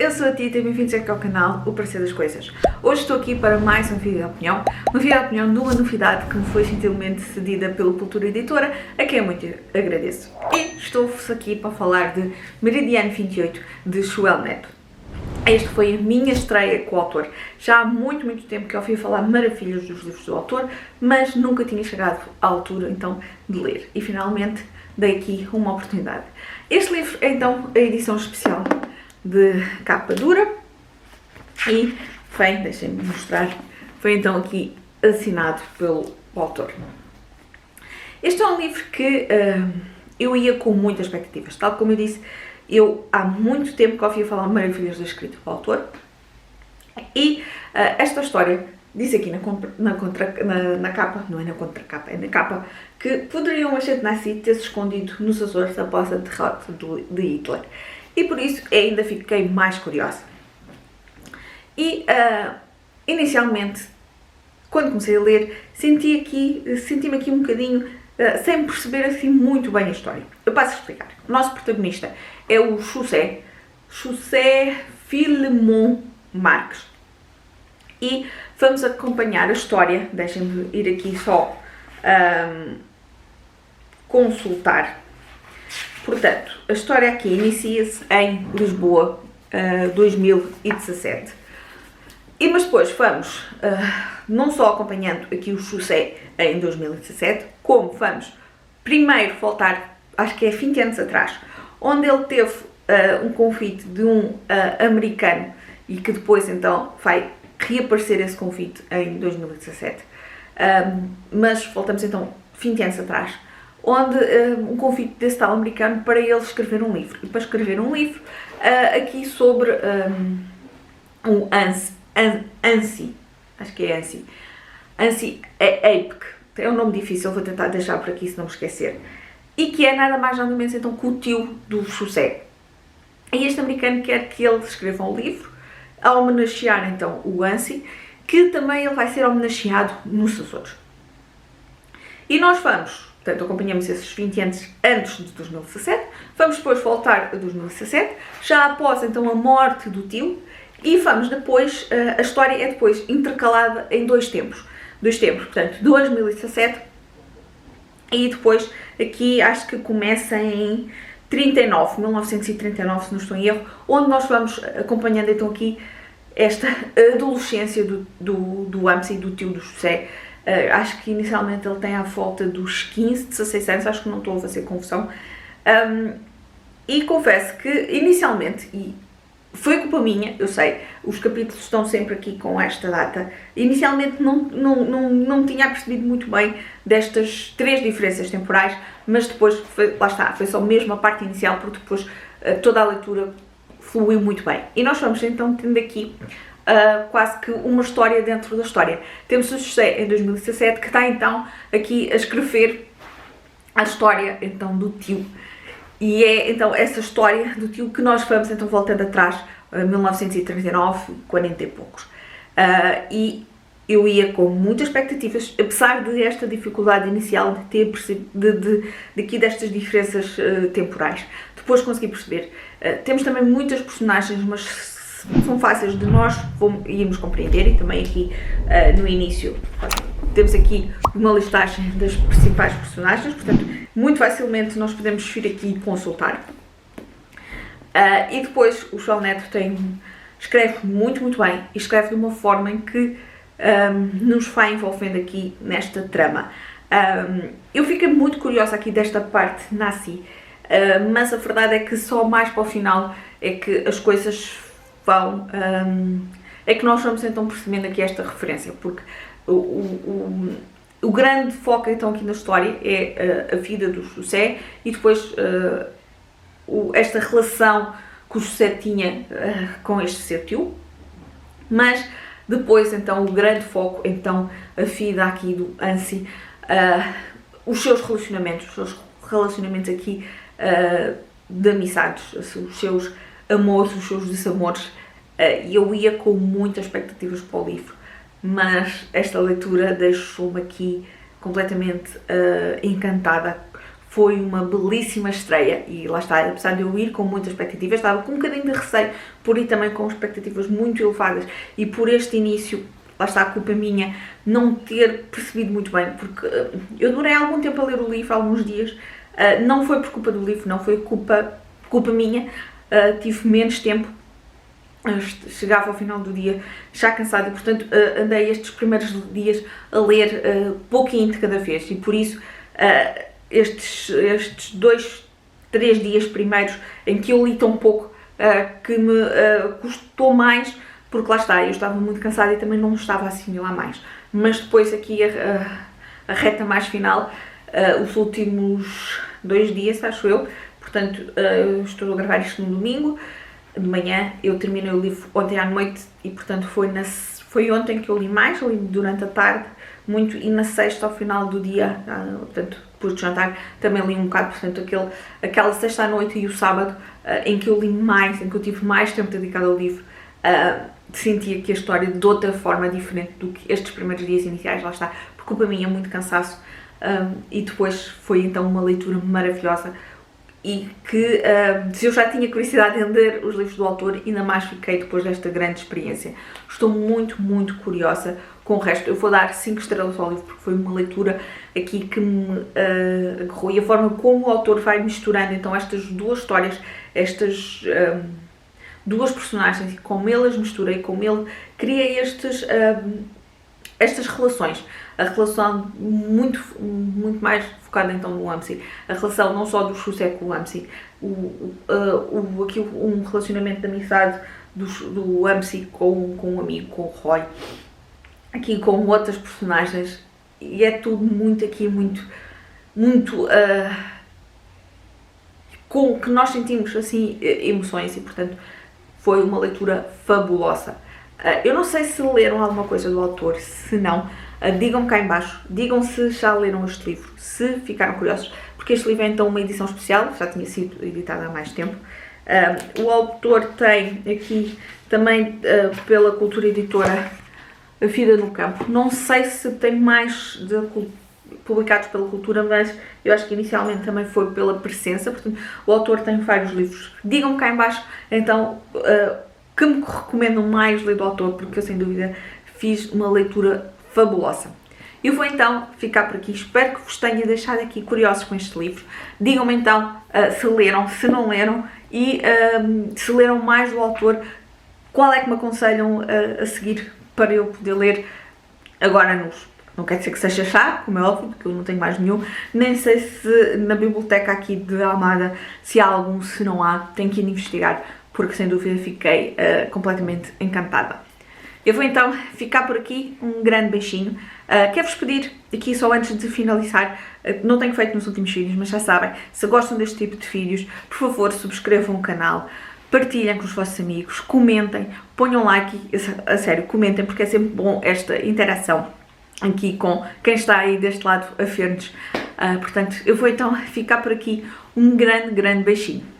eu sou a Tita e bem-vindos aqui ao canal O Parecer das Coisas. Hoje estou aqui para mais um vídeo de opinião, de uma novidade que me foi gentilmente cedida pela Cultura Editora, a quem eu muito agradeço. E estou-vos aqui para falar de Meridiano 28, de Joel Neto. Esta foi a minha estreia com o autor. Já há muito tempo que eu ouvi falar maravilhas dos livros do autor, mas nunca tinha chegado à altura então de ler. E finalmente dei aqui uma oportunidade. Este livro é então a edição especial de capa dura e vem, deixem-me mostrar, foi então aqui assinado pelo autor. Este é um livro que eu ia com muitas expectativas, tal como eu disse. Eu há muito tempo que ouvi falar maravilhas da escrita do autor e esta história diz aqui na capa, não é na contracapa, é na capa, que poderiam a gente nascer ter-se escondido nos Açores após a derrota de Hitler. E por isso ainda fiquei mais curiosa. E inicialmente, quando comecei a ler, senti-me aqui um bocadinho sem perceber assim muito bem a história. Eu passo a explicar. O nosso protagonista é o José Filemon Marques. E vamos acompanhar a história, deixem-me ir aqui só consultar. Portanto, a história aqui inicia-se em Lisboa, 2017. Mas depois vamos não só acompanhando aqui o José em 2017, como vamos primeiro voltar, acho que é 20 anos atrás, onde ele teve um convite de um americano e que depois então vai reaparecer esse convite em 2017. Mas voltamos então 20 anos atrás, onde um convite desse tal americano para ele escrever um livro. E para escrever um livro aqui sobre um Ansi, acho que é Ansi Apke, é um nome difícil, vou tentar deixar por aqui se não me esquecer. E que é nada mais nada menos então que o tio do José. E este americano quer que ele escreva um livro a homenagear então o Ansi, que também ele vai ser homenageado nos Açores. E nós vamos, portanto, acompanhamos esses 20 anos antes de 2017, vamos depois voltar a 2017, já após então a morte do tio, e vamos depois, a história é depois intercalada em dois tempos, portanto, 2017 e depois aqui acho que começa em 1939, se não estou em erro, onde nós vamos acompanhando então aqui esta adolescência do Ansi, do tio do José. Acho que inicialmente ele tem à volta dos 15, 16 anos, acho que não estou a fazer confusão. E confesso que inicialmente, e foi culpa minha, eu sei, os capítulos estão sempre aqui com esta data, inicialmente não tinha percebido muito bem destas três diferenças temporais, mas depois, lá está, foi só mesmo a parte inicial, porque depois toda a leitura fluiu muito bem. E nós vamos então tendo aqui quase que uma história dentro da história. Temos o José em 2017, que está então aqui a escrever a história então do tio. E é então essa história do tio que nós vamos então voltando atrás, 1939, 40 e poucos. E eu ia com muitas expectativas, apesar de esta dificuldade inicial de ter percebido daqui destas diferenças temporais. Depois consegui perceber. Temos também muitas personagens, mas são fáceis de nós irmos compreender, e também aqui no início temos aqui uma listagem das principais personagens, portanto muito facilmente nós podemos vir aqui e consultar. E depois o Joel Neto escreve muito bem, e escreve de uma forma em que nos vai envolvendo aqui nesta trama. Eu fiquei muito curiosa aqui desta parte nazi, mas a verdade é que só mais para o final é que as coisas vão, é que nós vamos então percebendo aqui esta referência, porque o grande foco então aqui na história é a vida do José e depois esta relação que o José tinha com este seu tio, mas depois então o grande foco, então a vida aqui do Ansi, os seus relacionamentos aqui de amizades, os seus amores, os seus desamores, e eu ia com muitas expectativas para o livro, mas esta leitura deixou-me aqui completamente encantada. foi uma belíssima estreia e lá está, apesar de eu ir com muitas expectativas, estava com um bocadinho de receio por ir também com expectativas muito elevadas e por este início, lá está a culpa minha, não ter percebido muito bem, porque eu demorei algum tempo a ler o livro, alguns dias, não foi por culpa do livro, não foi culpa minha, tive menos tempo, chegava ao final do dia já cansada e portanto andei estes primeiros dias a ler pouquinho de cada vez e por isso estes 2, 3 dias primeiros em que eu li tão pouco que me custou mais, porque lá está, eu estava muito cansada e também não estava a assimilar mais, mas depois aqui a reta mais final, os últimos 2 dias, acho eu, portanto estou a gravar isto no domingo de manhã, eu terminei o livro ontem à noite e portanto foi ontem que eu li mais, li durante a tarde muito e na sexta ao final do dia, portanto depois de jantar também li um bocado, portanto aquela sexta à noite e o sábado em que eu li mais, em que eu tive mais tempo dedicado ao livro, sentia que a história de outra forma diferente do que estes primeiros dias iniciais, lá está, por culpa minha, muito cansaço, e depois foi então uma leitura maravilhosa e que se eu já tinha curiosidade em ler os livros do autor, ainda mais fiquei depois desta grande experiência. Estou muito, muito curiosa com o resto. Eu vou dar 5 estrelas ao livro porque foi uma leitura aqui que me agarrou e a forma como o autor vai misturando então estas duas histórias, estas duas personagens e como ele as mistura e como ele cria estas relações. A relação muito mais focada então no Amsi, a relação não só do José com o Amsi, aqui um relacionamento de amizade do Amsi com um amigo, com o Roy, aqui com outras personagens, e é tudo muito aqui, muito com que nós sentimos assim emoções e portanto foi uma leitura fabulosa. Eu não sei se leram alguma coisa do autor, se não, digam-me cá em baixo, digam se já leram este livro, se ficaram curiosos, porque este livro é então uma edição especial, já tinha sido editado há mais tempo. O autor tem aqui também pela Cultura Editora A Vida no Campo, não sei se tem mais publicados pela Cultura, mas eu acho que inicialmente também foi pela Presença, portanto o autor tem vários livros. Digam-me cá em baixo então que me recomendam mais ler do autor, porque eu sem dúvida fiz uma leitura fabulosa. Eu vou então ficar por aqui, espero que vos tenha deixado aqui curiosos com este livro. Digam-me então se leram, se não leram e se leram mais do autor, qual é que me aconselham a seguir para eu poder ler agora não quer dizer que seja chá, como é óbvio, porque eu não tenho mais nenhum, nem sei se na biblioteca aqui de Almada se há algum, se não há, tenho que ir investigar, porque sem dúvida fiquei completamente encantada. Eu vou então ficar por aqui, um grande beijinho. Quero-vos pedir, aqui só antes de finalizar, não tenho feito nos últimos vídeos, mas já sabem, se gostam deste tipo de vídeos, por favor subscrevam o canal, partilhem com os vossos amigos, comentem, ponham like, a sério, comentem, porque é sempre bom esta interação aqui com quem está aí deste lado a ver-nos. Portanto, eu vou então ficar por aqui, um grande beijinho.